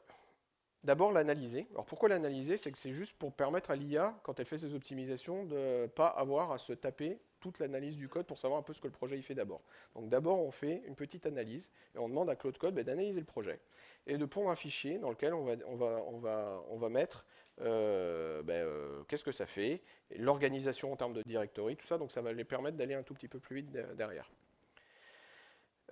d'abord l'analyser. Alors pourquoi l'analyser? C'est que c'est juste pour permettre à l'IA, quand elle fait ses optimisations, de ne pas avoir à se taper toute l'analyse du code pour savoir un peu ce que le projet il fait d'abord. Donc d'abord on fait une petite analyse et on demande à Claude Code d'analyser le projet et de pondre un fichier dans lequel on va mettre qu'est-ce que ça fait, l'organisation en termes de directory, tout ça, donc ça va les permettre d'aller un tout petit peu plus vite derrière.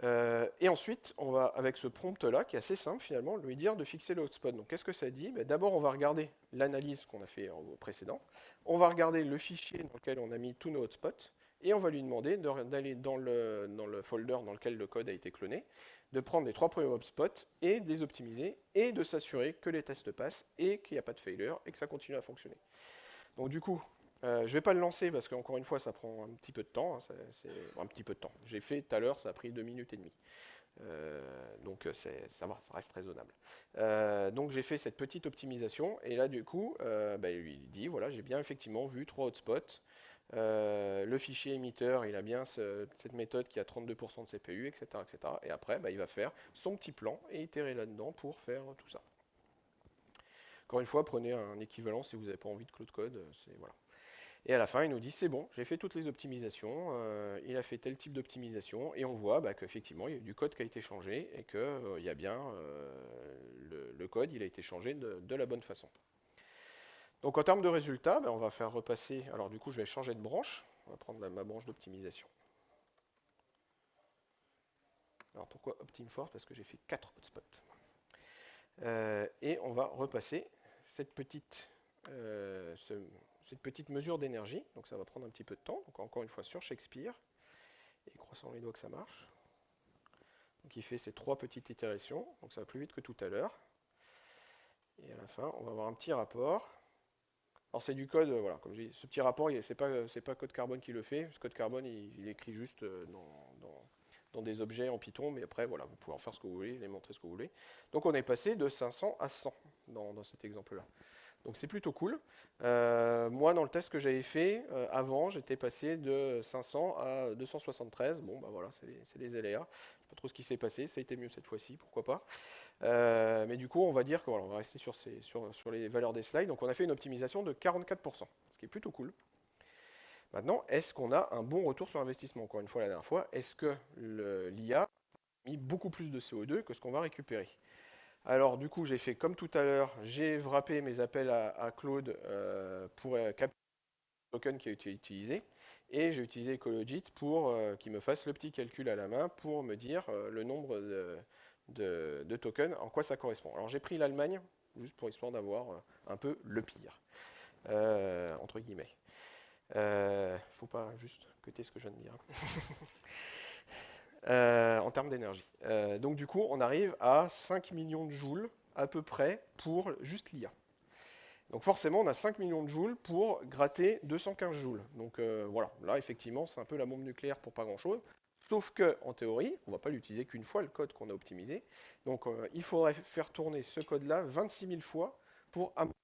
Et ensuite, on va, avec ce prompt-là, qui est assez simple finalement, lui dire de fixer le hotspot. Donc qu'est-ce que ça dit? D'abord, on va regarder l'analyse qu'on a fait au précédent. On va regarder le fichier dans lequel on a mis tous nos hotspots. Et on va lui demander d'aller dans le folder dans lequel le code a été cloné, de prendre les 3 premiers hotspots et de les optimiser et de s'assurer que les tests passent et qu'il n'y a pas de failure et que ça continue à fonctionner. Donc du coup, je ne vais pas le lancer parce qu'encore une fois, ça prend un petit peu de temps. Hein, c'est un petit peu de temps. J'ai fait tout à l'heure, ça a pris 2 minutes et demie. Donc ça va, ça reste raisonnable. Donc j'ai fait cette petite optimisation et là du coup, il lui dit voilà, j'ai bien effectivement vu 3 hotspots. Le fichier émetteur, il a bien cette méthode qui a 32% de CPU, etc., etc. Et après, il va faire son petit plan et itérer là-dedans pour faire tout ça. Encore une fois, prenez un équivalent si vous n'avez pas envie de Cloud Code. Voilà. Et à la fin, il nous dit c'est bon, j'ai fait toutes les optimisations, il a fait tel type d'optimisation, et on voit qu'effectivement, il y a du code qui a été changé, et qu'il y a bien le code, il a été changé de la bonne façon. Donc en termes de résultats, on va faire repasser, alors du coup je vais changer de branche, on va prendre ma branche d'optimisation. Alors pourquoi OptimForce? Parce que j'ai fait 4 hotspots. Et on va repasser cette petite mesure d'énergie, donc ça va prendre un petit peu de temps, donc encore une fois sur Shakespeare, et croisant les doigts que ça marche. Donc il fait ces 3 petites itérations, donc ça va plus vite que tout à l'heure. Et à la fin, on va avoir un petit rapport. Alors c'est du code, voilà, comme j'ai dit, ce petit rapport, c'est pas Code Carbone qui le fait, ce Code Carbone, il écrit juste dans des objets en Python, mais après, voilà, vous pouvez en faire ce que vous voulez, les montrer ce que vous voulez. Donc on est passé de 500 à 100 dans cet exemple-là. Donc c'est plutôt cool. Moi, dans le test que j'avais fait avant, j'étais passé de 500 à 273. Bon, voilà, c'est les aléas. Je ne sais pas trop ce qui s'est passé. Ça a été mieux cette fois-ci, pourquoi pas. Mais du coup, on va dire qu'on va rester sur les valeurs des slides. Donc on a fait une optimisation de 44%, ce qui est plutôt cool. Maintenant, est-ce qu'on a un bon retour sur investissement? Encore une fois, la dernière fois, est-ce que l'IA a mis beaucoup plus de CO2 que ce qu'on va récupérer? Alors du coup, j'ai fait comme tout à l'heure, j'ai wrappé mes appels à Claude pour capturer le token qui a été utilisé, et j'ai utilisé Ecologit pour qu'il me fasse le petit calcul à la main pour me dire le nombre de tokens, en quoi ça correspond. Alors j'ai pris l'Allemagne, juste pour histoire d'avoir un peu le pire, entre guillemets. Faut pas juste coter ce que je viens de dire. En termes d'énergie. Donc du coup, on arrive à 5 millions de joules à peu près pour juste l'IA. Donc forcément, on a 5 millions de joules pour gratter 215 joules. Donc voilà, là effectivement, c'est un peu la bombe nucléaire pour pas grand-chose. Sauf qu'en théorie, on ne va pas l'utiliser qu'une fois, le code qu'on a optimisé. Donc il faudrait faire tourner ce code-là 26 000 fois pour amortir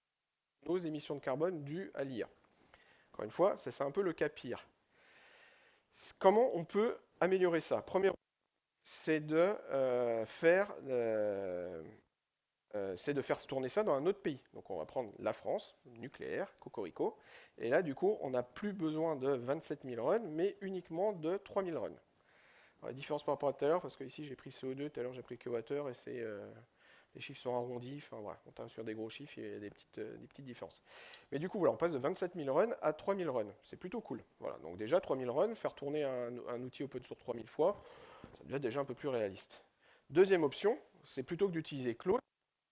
nos émissions de carbone dues à l'IA. Encore une fois, c'est un peu le cas pire. Comment on peut améliorer ça? Premièrement, c'est de faire tourner ça dans un autre pays. Donc on va prendre la France, nucléaire, cocorico, et là du coup on n'a plus besoin de 27 000 runs, mais uniquement de 3 000 runs. Alors, la différence par rapport à tout à l'heure, parce que ici j'ai pris le CO2, tout à l'heure j'ai pris le kilowattheure, et les chiffres sont arrondis, enfin voilà, on tape sur des gros chiffres, il y a des petites différences. Mais du coup voilà, on passe de 27 000 runs à 3 000 runs, c'est plutôt cool. Voilà, donc déjà 3 000 runs, faire tourner un outil open source 3 000 fois, ça devient déjà un peu plus réaliste. Deuxième option, c'est plutôt que d'utiliser Claude,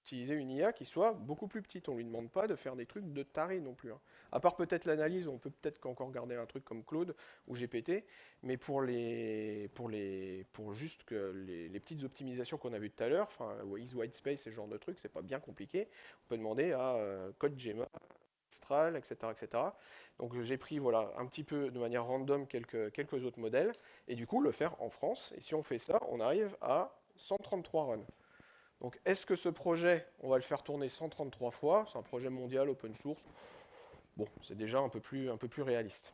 utiliser une IA qui soit beaucoup plus petite. On ne lui demande pas de faire des trucs de taré non plus. Hein. À part peut-être l'analyse, on peut peut-être encore garder un truc comme Claude ou GPT, mais pour juste que les petites optimisations qu'on a vues tout à l'heure, enfin Is White Space, ce genre de trucs, c'est pas bien compliqué. On peut demander à CodeGemma, Astral, etc., etc. Donc j'ai pris voilà, un petit peu de manière random quelques autres modèles, et du coup le faire en France. Et si on fait ça, on arrive à 133 runs. Donc est-ce que ce projet, on va le faire tourner 133 fois? C'est un projet mondial, open source. Bon, c'est déjà un peu plus réaliste.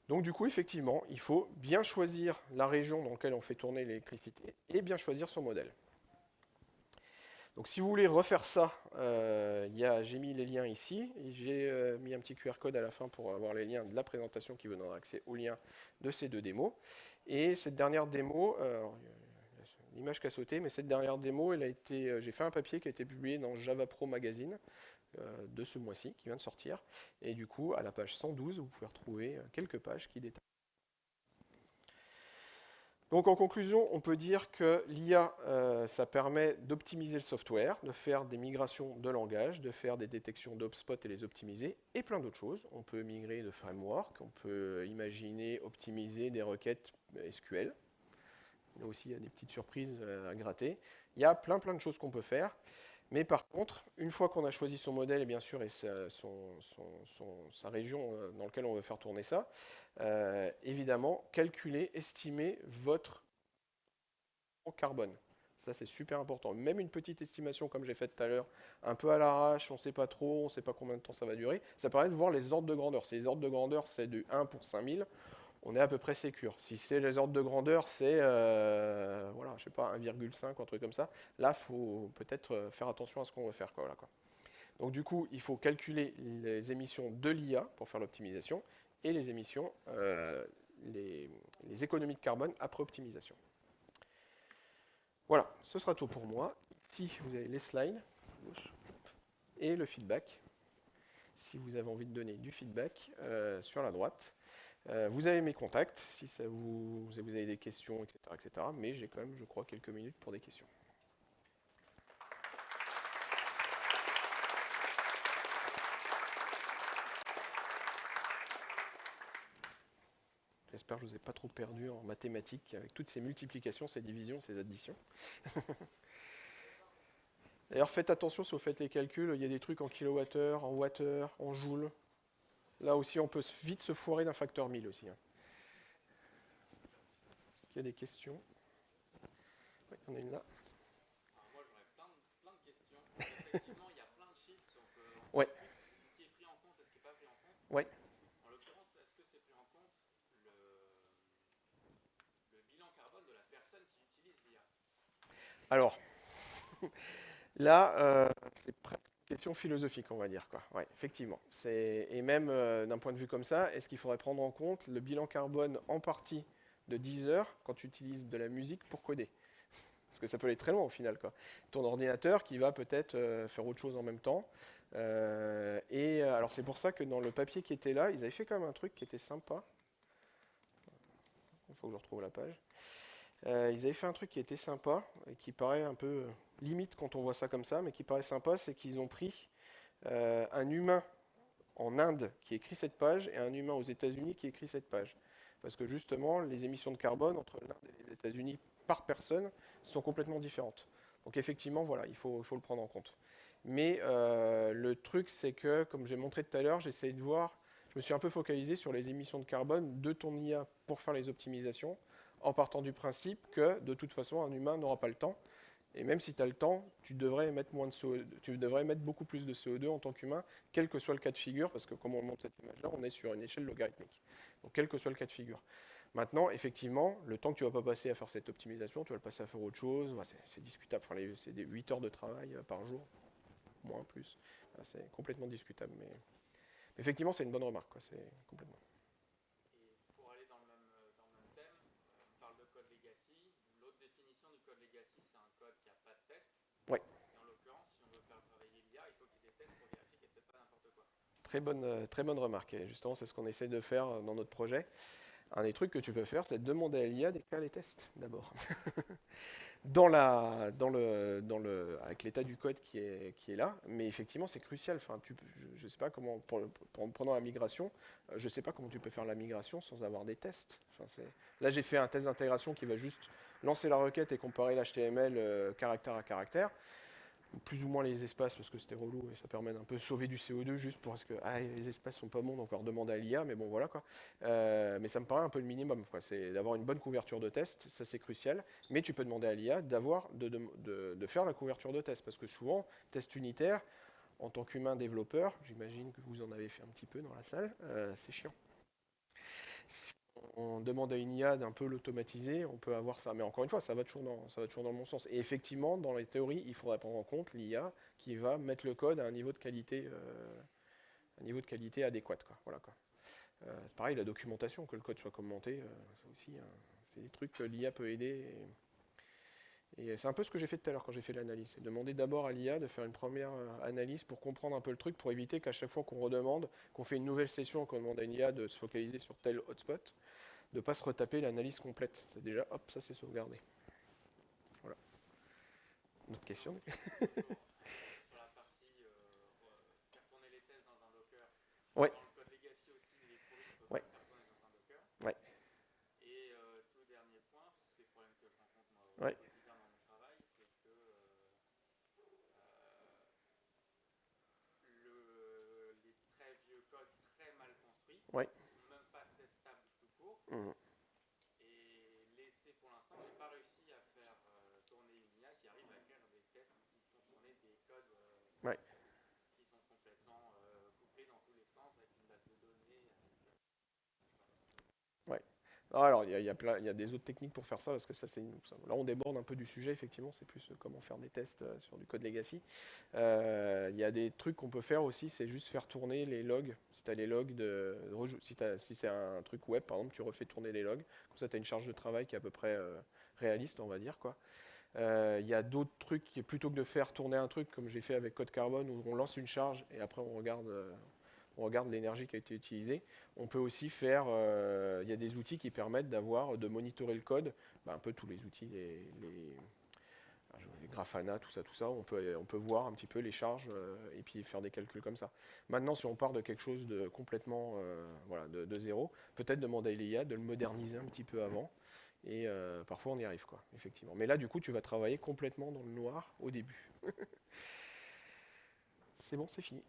Donc du coup, effectivement, il faut bien choisir la région dans laquelle on fait tourner l'électricité et bien choisir son modèle. Donc si vous voulez refaire ça, j'ai mis les liens ici. J'ai mis un petit QR code à la fin pour avoir les liens de la présentation qui vous donnera accès aux liens de ces deux démos. Et cette dernière démo, l'image qui a sauté, mais cette dernière démo, j'ai fait un papier qui a été publié dans Java Pro Magazine de ce mois-ci, qui vient de sortir. Et du coup, à la page 112, vous pouvez retrouver quelques pages qui détaillent. Donc en conclusion, on peut dire que l'IA, ça permet d'optimiser le software, de faire des migrations de langage, de faire des détections d'hotspots et les optimiser, et plein d'autres choses. On peut migrer de framework, on peut imaginer optimiser des requêtes SQL. Là aussi, il y a des petites surprises à gratter. Il y a plein de choses qu'on peut faire. Mais par contre, une fois qu'on a choisi son modèle et bien sûr et sa région dans laquelle on veut faire tourner ça, évidemment, calculer, estimer votre carbone. Ça, c'est super important. Même une petite estimation, comme j'ai fait tout à l'heure, un peu à l'arrache, on ne sait pas trop, on ne sait pas combien de temps ça va durer, ça permet de voir les ordres de grandeur. Si les ordres de grandeur, c'est de 1 pour 5000, on est à peu près sécure. Si c'est les ordres de grandeur, c'est voilà, je sais pas, 1,5, un truc comme ça, là, il faut peut-être faire attention à ce qu'on veut faire. Quoi, voilà, quoi. Donc du coup, il faut calculer les émissions de l'IA pour faire l'optimisation et les émissions, les économies de carbone après optimisation. Voilà, ce sera tout pour moi. Ici, vous avez les slides et le feedback. Si vous avez envie de donner du feedback sur la droite. Vous avez mes contacts si vous avez des questions, etc., etc. Mais j'ai quand même, je crois, quelques minutes pour des questions. J'espère que je ne vous ai pas trop perdu en mathématiques avec toutes ces multiplications, ces divisions, ces additions. D'ailleurs, faites attention si vous faites les calculs, il y a des trucs en kilowattheure, en wattheure, en joules. Là aussi, on peut vite se foirer d'un facteur 1000 aussi. Hein. Est-ce qu'il y a des questions? Oui, il y en a une là. Alors moi j'aurais plein de questions. Effectivement, il y a plein de chiffres, donc on Ouais, sait plus ce qui est pris en compte et ce qui n'est pas pris en compte. ouais. En l'occurrence, est-ce que c'est pris en compte le bilan carbone de la personne qui utilise l'IA? Alors, là, c'est presque une question philosophique, on va dire. Quoi. Ouais, effectivement. Et même d'un point de vue comme ça, est-ce qu'il faudrait prendre en compte le bilan carbone en partie de 10 heures quand tu utilises de la musique pour coder? Parce que ça peut aller très loin au final. Quoi. Ton ordinateur qui va peut-être faire autre chose en même temps. Alors c'est pour ça que dans le papier qui était là, ils avaient fait quand même un truc qui était sympa. Il faut que je retrouve la page. Ils avaient fait un truc qui était sympa et qui paraît un peu limite quand on voit ça comme ça, mais qui paraît sympa, c'est qu'ils ont pris un humain en Inde qui écrit cette page et un humain aux États-Unis qui écrit cette page. Parce que justement, les émissions de carbone entre l'Inde et les États-Unis par personne sont complètement différentes. Donc effectivement, voilà, il faut le prendre en compte. Mais le truc, c'est que, comme j'ai montré tout à l'heure, j'essaie de voir, je me suis un peu focalisé sur les émissions de carbone de ton IA pour faire les optimisations, en partant du principe que, de toute façon, un humain n'aura pas le temps. Et même si tu as le temps, tu devrais émettre tu devrais émettre beaucoup plus de CO2 en tant qu'humain, quel que soit le cas de figure, parce que comme on montre cette image-là, on est sur une échelle logarithmique. Donc quel que soit le cas de figure. Maintenant, effectivement, le temps que tu ne vas pas passer à faire cette optimisation, tu vas le passer à faire autre chose. Bah, c'est discutable. Enfin, c'est des 8 heures de travail par jour, moins, plus. C'est complètement discutable. Mais effectivement, c'est une bonne remarque. Quoi. C'est complètement. Et pour aller dans le même thème, on parle de code legacy. L'autre définition du code legacy, c'est un code qui n'a pas de test. Ouais. Et en l'occurrence, si on veut faire travailler l'IA, il faut qu'il y ait des tests pour vérifier qu'il n'y a peut-être pas n'importe quoi. Très bonne remarque. Et justement, c'est ce qu'on essaie de faire dans notre projet. Un des trucs que tu peux faire, c'est de demander à l'IA d'écrire les tests d'abord. Avec l'état du code qui est là, mais effectivement c'est crucial. Enfin, je ne sais pas comment, pendant la migration, je ne sais pas comment tu peux faire la migration sans avoir des tests. Enfin, là j'ai fait un test d'intégration qui va juste lancer la requête et comparer l'HTML caractère à caractère. Plus ou moins les espaces parce que c'était relou et ça permet d'un peu sauver du CO2 juste parce que les espaces sont pas bons donc on leur demande à l'IA, mais bon voilà quoi. Mais ça me paraît un peu le minimum, quoi. C'est d'avoir une bonne couverture de test, ça c'est crucial, mais tu peux demander à l'IA de faire la couverture de test parce que souvent, test unitaire, en tant qu'humain développeur, j'imagine que vous en avez fait un petit peu dans la salle, c'est chiant. Si on demande à une IA d'un peu l'automatiser, on peut avoir ça. Mais encore une fois, ça va toujours dans le bon sens. Et effectivement, dans les théories, il faudrait prendre en compte l'IA qui va mettre le code à un niveau de qualité, adéquat. Quoi. Voilà, quoi. C'est pareil, la documentation, que le code soit commenté, c'est aussi c'est des trucs que l'IA peut aider. Et c'est un peu ce que j'ai fait tout à l'heure quand j'ai fait l'analyse. C'est demander d'abord à l'IA de faire une première analyse pour comprendre un peu le truc, pour éviter qu'à chaque fois qu'on redemande, qu'on fait une nouvelle session, qu'on demande à une IA de se focaliser sur tel hotspot, de ne pas se retaper l'analyse complète. C'est déjà, hop, ça c'est sauvegardé. Voilà. Une autre question? Sur la partie faire tourner les tests dans un Docker. Ouais. Dans le code legacy aussi, les produits, on peut Ouais. pas faire tourner dans un Docker. Ouais. Et tout dernier point, parce que c'est le problème que je rencontre moi au Ouais. quotidien dans mon travail, c'est que les très vieux codes très mal construits, Ouais. qui sont même pas testables tout court. Mhm. Et laisser pour l'instant, j'ai pas réussi à faire tourner une IA qui arrive à écrire des tests qui font tourner des codes Ouais. qui sont complètement couplés dans tous les sens avec une base de données. Ouais. Alors, il y a des autres techniques pour faire ça, parce que là, on déborde un peu du sujet, effectivement, c'est plus comment faire des tests sur du code legacy. Il y a des trucs qu'on peut faire aussi, c'est juste faire tourner les logs. Si tu as les logs si c'est un truc web, par exemple, tu refais tourner les logs. Comme ça, tu as une charge de travail qui est à peu près réaliste, on va dire, quoi. Il y a d'autres trucs qui, plutôt que de faire tourner un truc, comme j'ai fait avec Code Carbone, où on lance une charge et après on regarde l'énergie qui a été utilisée. On peut aussi faire, il y a des outils qui permettent de monitorer le code, un peu tous les outils, les Grafana, tout ça, on peut voir un petit peu les charges et puis faire des calculs comme ça. Maintenant, si on part de quelque chose de complètement de zéro, peut-être demander à l'IA de le moderniser un petit peu avant. Et parfois on y arrive, quoi, effectivement. Mais là, du coup, tu vas travailler complètement dans le noir au début. C'est bon, c'est fini.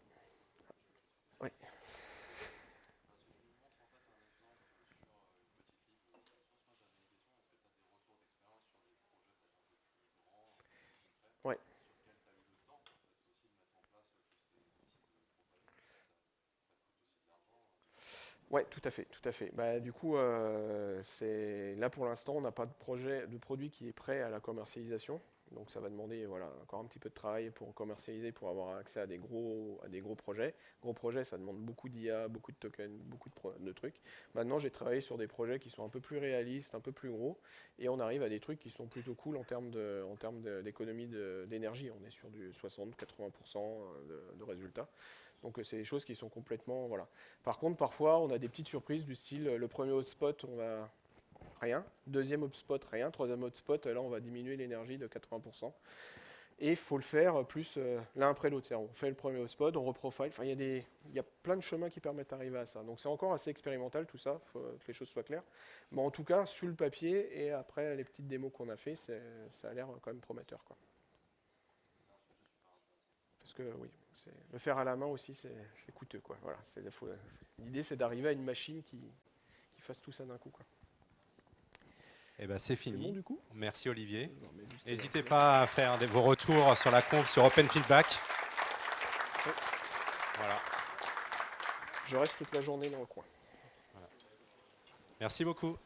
Ouais. Ouais. Ouais, tout à fait, tout à fait. Du coup, là pour l'instant, on n'a pas de produit qui est prêt à la commercialisation. Donc ça va demander encore un petit peu de travail pour commercialiser, pour avoir accès à des gros projets. Gros projets, ça demande beaucoup d'IA, beaucoup de tokens, beaucoup de trucs. Maintenant, j'ai travaillé sur des projets qui sont un peu plus réalistes, un peu plus gros, et on arrive à des trucs qui sont plutôt cool en termes d'économie d'énergie. On est sur du 60-80% de résultats. Donc c'est des choses qui sont complètement... Voilà. Par contre, parfois, on a des petites surprises du style, le premier hotspot, on va... Rien. Deuxième hotspot, rien. Troisième hotspot, là, on va diminuer l'énergie de 80%. Et il faut le faire plus l'un après l'autre. On fait le premier hotspot, on reprofile. Enfin, il y a plein de chemins qui permettent d'arriver à ça. Donc c'est encore assez expérimental tout ça, il faut que les choses soient claires. Mais en tout cas, sur le papier et après les petites démos qu'on a fait, ça a l'air quand même prometteur, quoi. Parce que oui, le faire à la main aussi, c'est coûteux, quoi. Voilà, l'idée, c'est d'arriver à une machine qui fasse tout ça d'un coup, quoi. Eh ben, c'est fini. Bon, du coup. Merci Olivier. Non, n'hésitez pas à faire vos retours sur la conf sur Open Feedback. Ouais. Voilà. Je reste toute la journée dans le coin. Voilà. Merci beaucoup.